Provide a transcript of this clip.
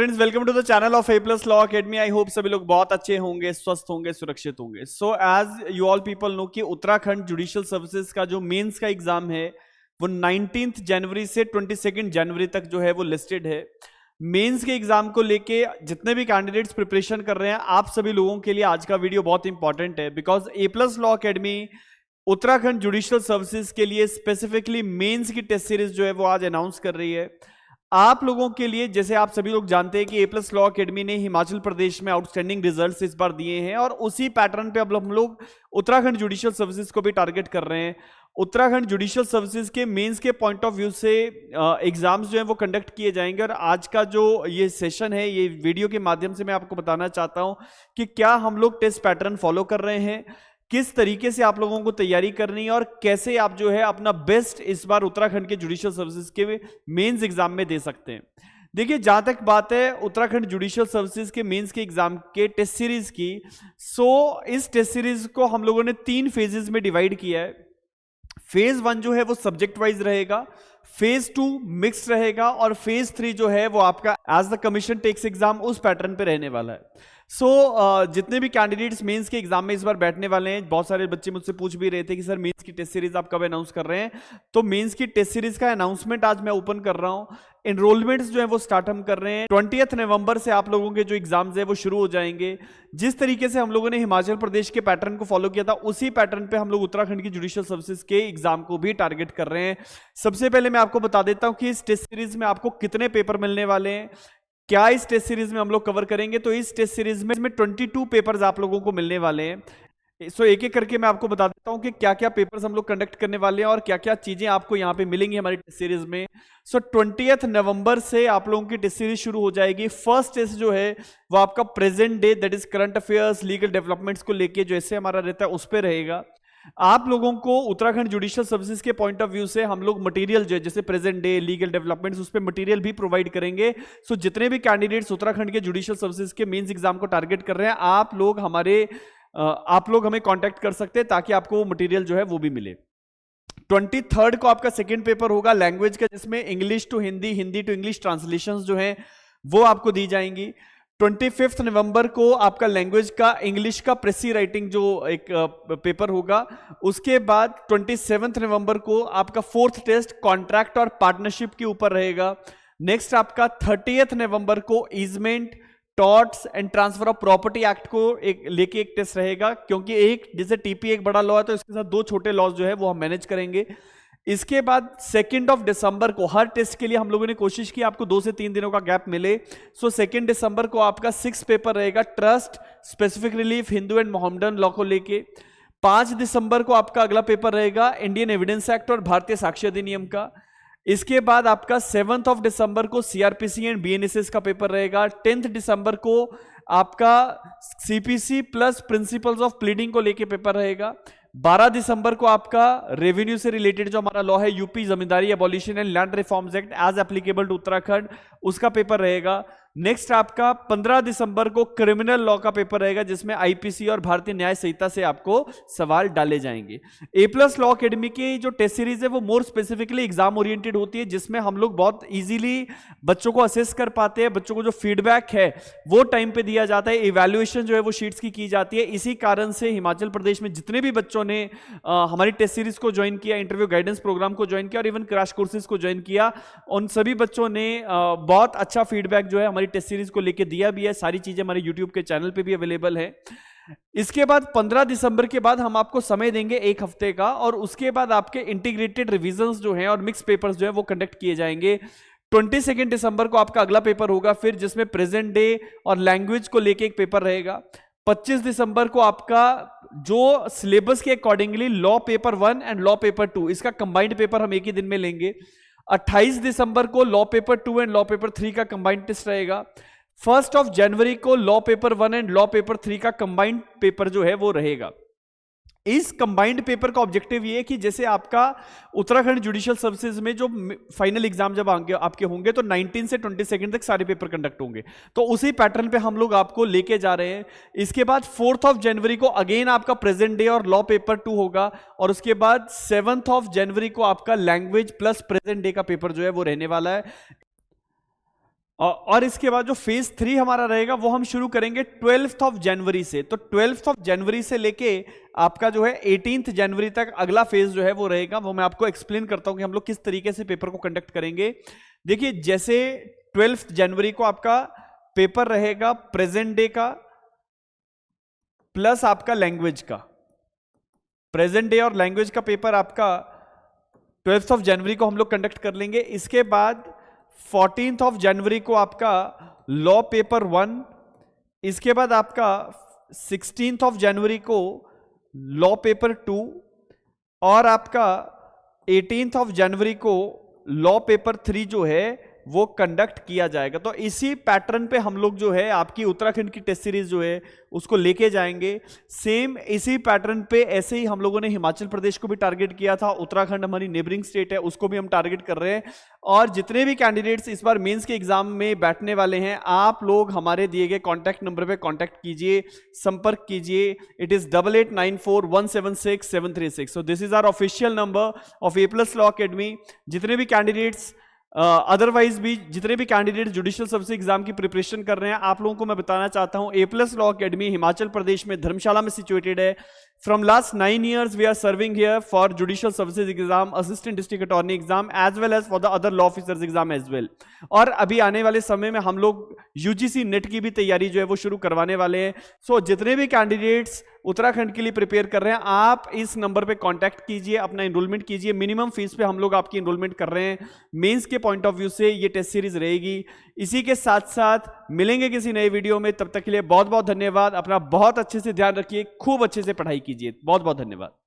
Friends, welcome to the channel of A plus law academy. I hope सभी लोग बहुत अच्छे होंगे, स्वस्थ होंगे, सुरक्षित होंगे। So as you all people know कि उत्तराखंड जुडिशियल सर्विसेज का जो मेंस का एग्जाम है वो 19 जनवरी से 22 जनवरी तक जो है वो लिस्टेड है। मेंस के एग्जाम को लेके जितने भी कैंडिडेट्स प्रिपरेशन कर रहे हैं, आप सभी लोगों के लिए आज का वीडियो बहुत इंपॉर्टेंट है, because A plus law academy Uttarakhand judicial services के लिए स्पेसिफिकली मेंस की टेस्ट सीरीज जो है वो आज अनाउंस कर रही है आप लोगों के लिए। जैसे आप सभी लोग जानते हैं कि ए प्लस लॉ अकेडमी ने हिमाचल प्रदेश में आउटस्टैंडिंग रिजल्ट्स इस बार दिए हैं, और उसी पैटर्न पे अब हम लोग उत्तराखंड जुडिशियल सर्विसेज को भी टारगेट कर रहे हैं। उत्तराखंड जुडिशियल सर्विसेज के मेंस के पॉइंट ऑफ व्यू से एग्जाम्स जो है वो कंडक्ट किए जाएंगे, और आज का जो ये सेशन है, ये वीडियो के माध्यम से मैं आपको बताना चाहता हूं कि क्या हम लोग टेस्ट पैटर्न फॉलो कर रहे हैं, किस तरीके से आप लोगों को तैयारी करनी है, और कैसे आप जो है अपना बेस्ट इस बार उत्तराखंड के जुडिशियल सर्विसेज के मेंस एग्जाम में दे सकते हैं। देखिए, जहां तक बात है उत्तराखंड जुडिशियल सर्विसेज के मेंस के एग्जाम के टेस्ट सीरीज की, इस टेस्ट सीरीज को हम लोगों ने 3 फेजेस में डिवाइड किया है। फेज 1 जो है वो सब्जेक्ट वाइज रहेगा, फेज 2 मिक्स रहेगा, और फेज 3 जो है वो आपका as the commission takes exam उस पैटर्न पे रहने वाला है। जितने भी कैंडिडेट्स मेंस के एग्जाम में इस बार बैठने वाले हैं, बहुत सारे बच्चे मुझसे पूछ भी रहे थे कि सर मेंस की टेस्ट सीरीज आप कब अनाउंस कर रहे हैं। तो मेंस की टेस्ट सीरीज का अनाउंसमेंट आज मैं ओपन कर रहा हूं। एनरोलमेंट्स जो है वो स्टार्ट हम कर रहे हैं 20 नवंबर से। आप लोगों के जो एग्जाम्स है वो शुरू हो जाएंगे। जिस तरीके से हम लोगों ने हिमाचल प्रदेश के पैटर्न को फॉलो किया था, उसी पैटर्न पे हम लोग उत्तराखंड की जुडिशियल सर्विसेज के एग्जाम को भी टारगेट कर रहे हैं। सबसे पहले मैं आपको बता देता हूं कि इस टेस्ट सीरीज में आपको कितने पेपर मिलने वाले हैं, क्या इस टेस्ट सीरीज में हम लोग कवर करेंगे। तो इस टेस्ट सीरीज में 22 पेपर्स आप लोगों को मिलने वाले हैं। एक एक करके मैं आपको बता देता हूं कि क्या क्या पेपर्स हम लोग कंडक्ट करने वाले हैं और क्या क्या चीजें आपको यहां पे मिलेंगी हमारी टेस्ट सीरीज में। 20 नवंबर से आप लोगों की टेस्ट सीरीज शुरू हो जाएगी। फर्स्ट टेस्ट जो है वो आपका present day, that is current affairs, legal developments को लेके जो ऐसे हमारा रहता है उस पर रहेगा। आप लोगों को उत्तराखंड जुडिशियल सर्विसेज के पॉइंट ऑफ व्यू से हम लोग मटेरियल जो है, जैसे प्रेजेंट डे, लीगल डेवलपमेंट्स, उस पर मटेरियल भी प्रोवाइड करेंगे। जितने भी कैंडिडेट्स उत्तराखंड के जुडिशियल सर्विसेज के मेंस एग्जाम को टारगेट कर रहे हैं, आप लोग हमें कांटेक्ट कर सकते हैं ताकि आपको वो मटेरियल जो है वो भी मिले। 23 को आपका सेकेंड पेपर होगा लैंग्वेज का, जिसमें English to Hindi, Hindi to English translations जो है वो आपको दी जाएंगी। 25 नवंबर को आपका लैंग्वेज का, इंग्लिश का प्रेसी राइटिंग जो एक पेपर होगा। उसके बाद 27 नवंबर को आपका 4th टेस्ट कॉन्ट्रैक्ट और पार्टनरशिप के ऊपर रहेगा। नेक्स्ट आपका 30 नवंबर को easement, torts and transfer of property act को लेके एक टेस्ट रहेगा, क्योंकि एक जैसे टीपी एक बड़ा लॉ है तो इसके साथ 2 छोटे लॉज जो है वो हम मैनेज करेंगे। इसके बाद 2 दिसंबर को, हर टेस्ट के लिए हम लोगों ने कोशिश की आपको 2 से 3 दिनों का गैप मिले। 2 दिसंबर को आपका 6 पेपर रहेगा, trust, specific relief, Hindu and Mohammedan law को लेके। 5 दिसंबर को आपका अगला पेपर रहेगा इंडियन एविडेंस एक्ट और भारतीय साक्ष्य अधिनियम का। इसके बाद आपका 7 दिसंबर को सीआरपीसी एंड बीएनएसएस का पेपर रहेगा। 10 दिसंबर को आपका CPC plus principles of pleading को लेके पेपर रहेगा। 12 दिसंबर को आपका रेवेन्यू से रिलेटेड जो हमारा लॉ है, UP zamindari abolition and land reforms act as applicable to Uttarakhand, उसका पेपर रहेगा। नेक्स्ट आपका 15 दिसंबर को क्रिमिनल लॉ का पेपर रहेगा, जिसमें आईपीसी और भारतीय न्याय संहिता से आपको सवाल डाले जाएंगे। ए प्लस लॉ अकेडमी की जो टेस्ट सीरीज है वो मोर स्पेसिफिकली एग्जाम ओरिएंटेड होती है, जिसमें हम लोग बहुत इजीली बच्चों को असेस कर पाते हैं। बच्चों को जो फीडबैक है वो टाइम पे दिया जाता है, इवैल्यूएशन जो है वो शीट्स की जाती है। इसी कारण से हिमाचल प्रदेश में जितने भी बच्चों ने हमारी टेस्ट सीरीज को ज्वाइन किया, इंटरव्यू गाइडेंस प्रोग्राम को ज्वाइन किया और इवन क्रैश कोर्सेज को ज्वाइन किया, उन सभी बच्चों ने बहुत अच्छा फीडबैक जो है हमारी टेस्ट सीरीज को लेके दिया भी है। सारी चीजें हमारे यूट्यूब के चैनल पे भी अवेलेबल है। इसके बाद 15 दिसंबर के बाद हम आपको समय देंगे 1 हफ्ते का, और उसके बाद आपके इंटीग्रेटेड रिविजन्स जो हैं और मिक्स पेपर्स जो है वो कंडक्ट किए जाएंगे। 22 दिसंबर को आपका अगला पेपर होगा फिर, जिसमें प्रेजेंट डे और लैंग्वेज को लेके एक पेपर रहेगा। 25 दिसंबर को आपका जो सिलेबस के accordingly law paper 1 and law paper 2, इसका कंबाइंड पेपर हम एक ही दिन में लेंगे। 28 दिसंबर को law paper 2 and law paper 3 का कंबाइंड टेस्ट रहेगा। 1 जनवरी को law paper 1 and law paper 3 का कंबाइंड पेपर जो है वो रहेगा। इस कंबाइंड पेपर का ऑब्जेक्टिव ये है कि जैसे आपका उत्तराखंड जुडिशियल सर्विसेज में जो फाइनल एग्जाम जब आपके होंगे तो 19 से 22 तक सारे पेपर कंडक्ट होंगे, तो उसी पैटर्न पे हम लोग आपको लेके जा रहे हैं। इसके बाद 4 जनवरी को अगेन आपका प्रेजेंट डे और लॉ पेपर 2 होगा, और उसके बाद 7 जनवरी को आपका लैंग्वेज प्लस प्रेजेंट डे का पेपर जो है वो रहने वाला है। और इसके बाद जो फेज 3 हमारा रहेगा वो हम शुरू करेंगे 12th ऑफ जनवरी से। तो 12th ऑफ जनवरी से लेके आपका जो है 18th जनवरी तक अगला फेज जो है वो रहेगा। वो मैं आपको एक्सप्लेन करता हूं कि हम लोग किस तरीके से पेपर को कंडक्ट करेंगे। देखिए, जैसे 12th जनवरी को आपका पेपर रहेगा प्रेजेंट डे का प्लस आपका लैंग्वेज का। प्रेजेंट डे और लैंग्वेज का पेपर आपका 12th ऑफ जनवरी को हम लोग कंडक्ट कर लेंगे। इसके बाद 14th ऑफ जनवरी को आपका लॉ पेपर 1, इसके बाद आपका 16th ऑफ जनवरी को लॉ पेपर 2 और आपका 18th ऑफ जनवरी को लॉ पेपर 3 जो है वो कंडक्ट किया जाएगा। तो इसी पैटर्न पे हम लोग जो है आपकी उत्तराखंड की टेस्ट सीरीज जो है उसको लेके जाएंगे। सेम इसी पैटर्न पे ऐसे ही हम लोगों ने हिमाचल प्रदेश को भी टारगेट किया था, उत्तराखंड हमारी नेबरिंग स्टेट है उसको भी हम टारगेट कर रहे हैं। और जितने भी कैंडिडेट्स इस बार मेंस के एग्जाम में बैठने वाले हैं, आप लोग हमारे दिए गए कॉन्टैक्ट नंबर पे कॉन्टैक्ट कीजिए, संपर्क कीजिए। It is 8894176736। So this is our official number of A+ law academy. जितने भी कैंडिडेट्स अदरवाइज भी जितने भी कैंडिडेट जुडिशियल सर्विस एग्जाम की प्रिपरेशन कर रहे हैं, आप लोगों को मैं बताना चाहता हूं A+ law academy Himachal Pradesh में धर्मशाला में सिचुएटेड है। From last 9 years we are serving here for judicial services exam, assistant district attorney exam as well as for the other law officers exam as well. और अभी आने वाले समय में हम लोग UGC नेट की भी तैयारी जो है वो शुरू करवाने वाले हैं। सो जितने भी कैंडिडेट्स उत्तराखंड के लिए प्रिपेयर कर रहे हैं, आप इस नंबर पे कांटेक्ट कीजिए, अपना एनरोलमेंट कीजिए। मिनिमम फीस पे हम लोग आपकी एनरोलमेंट कर रहे हैं। मेंस के पॉइंट ऑफ व्यू से ये टेस्ट सीरीज रहेगी। इसी के साथ साथ मिलेंगे किसी नए वीडियो में, तब तक के लिए बहुत बहुत धन्यवाद। अपना बहुत अच्छे से ध्यान रखिए, खूब अच्छे से पढ़ाई कीजिए। बहुत बहुत धन्यवाद।